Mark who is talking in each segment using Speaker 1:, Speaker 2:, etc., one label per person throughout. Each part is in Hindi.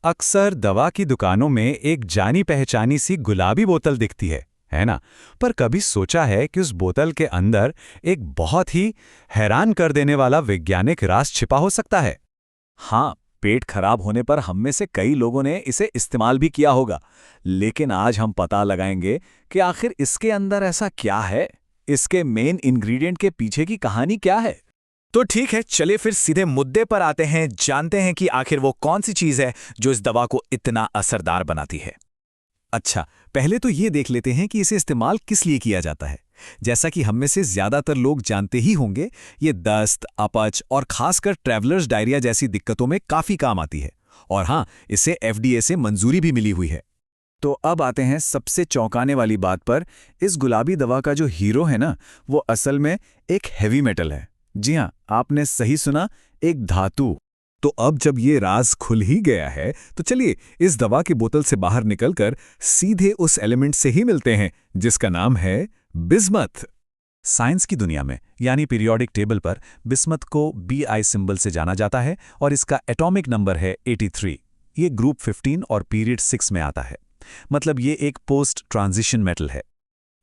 Speaker 1: अक्सर दवा की दुकानों में एक जानी पहचानी सी गुलाबी बोतल दिखती है ना? पर कभी सोचा है कि उस बोतल के अंदर एक बहुत ही हैरान कर देने वाला वैज्ञानिक राज छिपा हो सकता है?
Speaker 2: हाँ, पेट खराब होने पर हम में से कई लोगों ने इसे इस्तेमाल भी किया होगा, लेकिन आज हम पता लगाएंगे कि आखिर इसके अंदर ऐसा क्या है, इसके मेन इंग्रेडिएंट के पीछे की कहानी क्या है।
Speaker 3: तो ठीक है, चलिए फिर सीधे मुद्दे पर आते हैं, जानते हैं कि आखिर वो कौन सी चीज है जो इस दवा को इतना असरदार बनाती है।
Speaker 2: अच्छा, पहले तो ये देख लेते हैं कि इसे इस्तेमाल किस लिए किया जाता है। जैसा कि हम में से ज्यादातर लोग जानते ही होंगे, ये दस्त, अपच और खासकर ट्रैवलर्स डायरिया जैसी दिक्कतों में काफी काम आती है। और हाँ, इसे FDA से मंजूरी भी मिली हुई है। तो अब आते हैं सबसे चौंकाने वाली बात पर। इस गुलाबी दवा का जो हीरो है ना, वो असल में एक हैवी मेटल है। जी हाँ, आपने सही सुना, एक धातु। तो अब जब ये राज खुल ही गया है, तो चलिए इस दवा की बोतल से बाहर निकलकर सीधे उस एलिमेंट से ही मिलते हैं जिसका नाम है बिस्मथ। साइंस की दुनिया में यानी पीरियोडिक टेबल पर बिस्मथ को Bi सिंबल से जाना जाता है और इसका एटॉमिक नंबर है 83। ये ग्रुप 15 और पीरियड 6 में आता है। मतलब ये एक पोस्ट ट्रांजिशन मेटल है।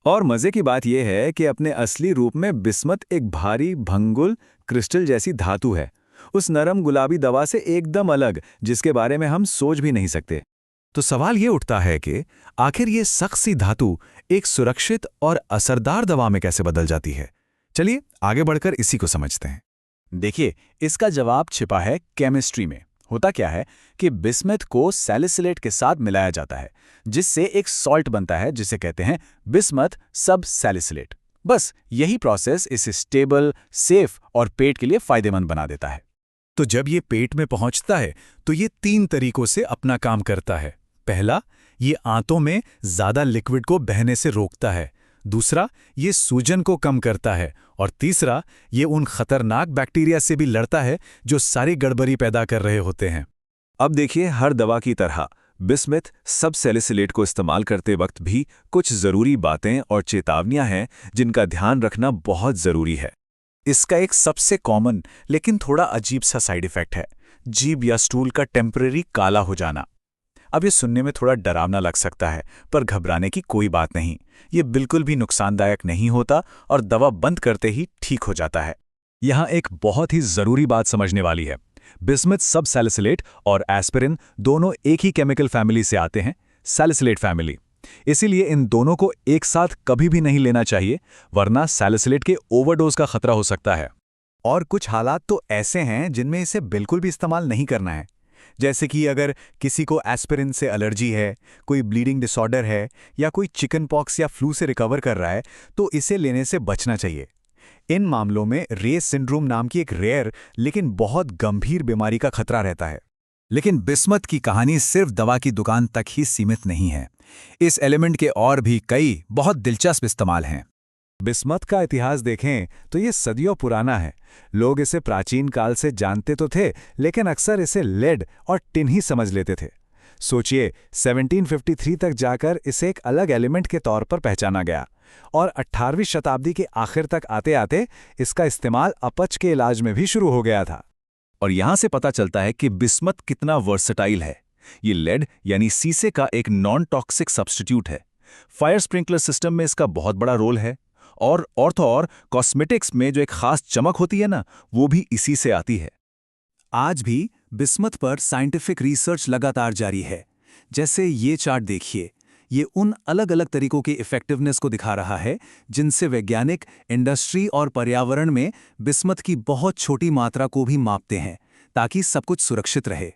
Speaker 2: और मजे की बात यह है कि अपने असली रूप में बिस्मथ एक भारी भंगुर क्रिस्टल जैसी धातु है, उस नरम गुलाबी दवा से एकदम अलग, जिसके बारे में हम सोच भी नहीं सकते। तो सवाल ये उठता है कि आखिर ये सख्त सी धातु एक सुरक्षित और असरदार दवा में कैसे बदल जाती है। चलिए आगे बढ़कर इसी को समझते हैं। देखिए, इसका जवाब छिपा है केमिस्ट्री में। होता क्या है कि बिस्मथ को सैलिसिलेट के साथ मिलाया जाता है, जिससे एक सॉल्ट बनता है जिसे कहते हैं बिस्मथ सब सैलिसिलेट। बस यही प्रोसेस इसे स्टेबल, सेफ और पेट के लिए फायदेमंद बना देता है। तो जब ये पेट में पहुंचता है तो ये 3 तरीकों से अपना काम करता है। पहला, ये आंतों में ज्यादा लिक्विड को बहने से रोकता है। दूसरा, ये सूजन को कम करता है। और तीसरा, ये उन खतरनाक बैक्टीरिया से भी लड़ता है जो सारी गड़बड़ी पैदा कर रहे होते हैं। अब देखिए, हर दवा की तरह बिस्मथ सब सैलिसिलेट को इस्तेमाल करते वक्त भी कुछ जरूरी बातें और चेतावनियां हैं जिनका ध्यान रखना बहुत जरूरी है। इसका एक सबसे कॉमन लेकिन थोड़ा अजीब सा साइड इफेक्ट है, जीभ या स्टूल का टेम्परेरी काला हो जाना। अब ये सुनने में थोड़ा डरावना लग सकता है, पर घबराने की कोई बात नहीं। ये बिल्कुल भी नुकसानदायक नहीं होता और दवा बंद करते ही ठीक हो जाता है। यहाँ एक बहुत ही जरूरी बात समझने वाली है। बिस्मथ सब सैलिसिलेट और एस्पिरिन दोनों एक ही केमिकल फैमिली से आते हैं, सैलिसिलेट फैमिली। इसीलिए इन दोनों को एक साथ कभी भी नहीं लेना चाहिए, वरना सैलिसिलेट के ओवरडोज का खतरा हो सकता है। और कुछ हालात तो ऐसे हैं जिनमें इसे बिल्कुल भी इस्तेमाल नहीं करना है। जैसे कि अगर किसी को एस्पिरिन से एलर्जी है, कोई ब्लीडिंग डिसऑर्डर है या कोई चिकन पॉक्स या फ्लू से रिकवर कर रहा है, तो इसे लेने से बचना चाहिए। इन मामलों में रेस सिंड्रोम नाम की एक रेयर लेकिन बहुत गंभीर बीमारी का खतरा रहता है। लेकिन बिस्मथ की कहानी सिर्फ दवा की दुकान तक ही सीमित नहीं है। इस एलिमेंट के और भी कई बहुत दिलचस्प इस्तेमाल हैं। बिस्मथ का इतिहास देखें तो ये सदियों पुराना है। लोग इसे प्राचीन काल से जानते तो थे, लेकिन अक्सर इसे लेड और टिन ही समझ लेते थे। सोचिए, 1753 तक जाकर इसे एक अलग एलिमेंट के तौर पर पहचाना गया और 18वीं शताब्दी के आखिर तक आते आते इसका इस्तेमाल अपच के इलाज में भी शुरू हो गया था। और यहां से पता चलता है कि बिस्मथ कितना वर्सेटाइल है। ये लेड यानी सीसे का एक नॉन टॉक्सिक सब्स्टिट्यूट है। फायर स्प्रिंकलर सिस्टम में इसका बहुत बड़ा रोल है। और ऑर्थो और कॉस्मेटिक्स में जो एक खास चमक होती है ना, वो भी इसी से आती है। आज भी बिस्मथ पर साइंटिफिक रिसर्च लगातार जारी है। जैसे ये चार्ट देखिए, ये उन अलग अलग तरीकों की इफेक्टिवनेस को दिखा रहा है जिनसे वैज्ञानिक इंडस्ट्री और पर्यावरण में बिस्मथ की बहुत छोटी मात्रा को भी मापते हैं, ताकि सब कुछ सुरक्षित रहे।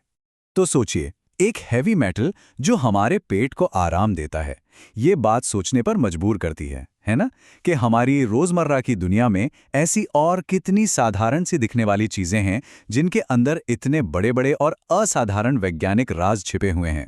Speaker 2: तो सोचिए, एक हैवी मेटल जो हमारे पेट को आराम देता है, ये बात सोचने पर मजबूर करती है ना, कि हमारी रोजमर्रा की दुनिया में ऐसी और कितनी साधारण सी दिखने वाली चीजें हैं जिनके अंदर इतने बड़े बड़े और असाधारण वैज्ञानिक राज छिपे हुए हैं।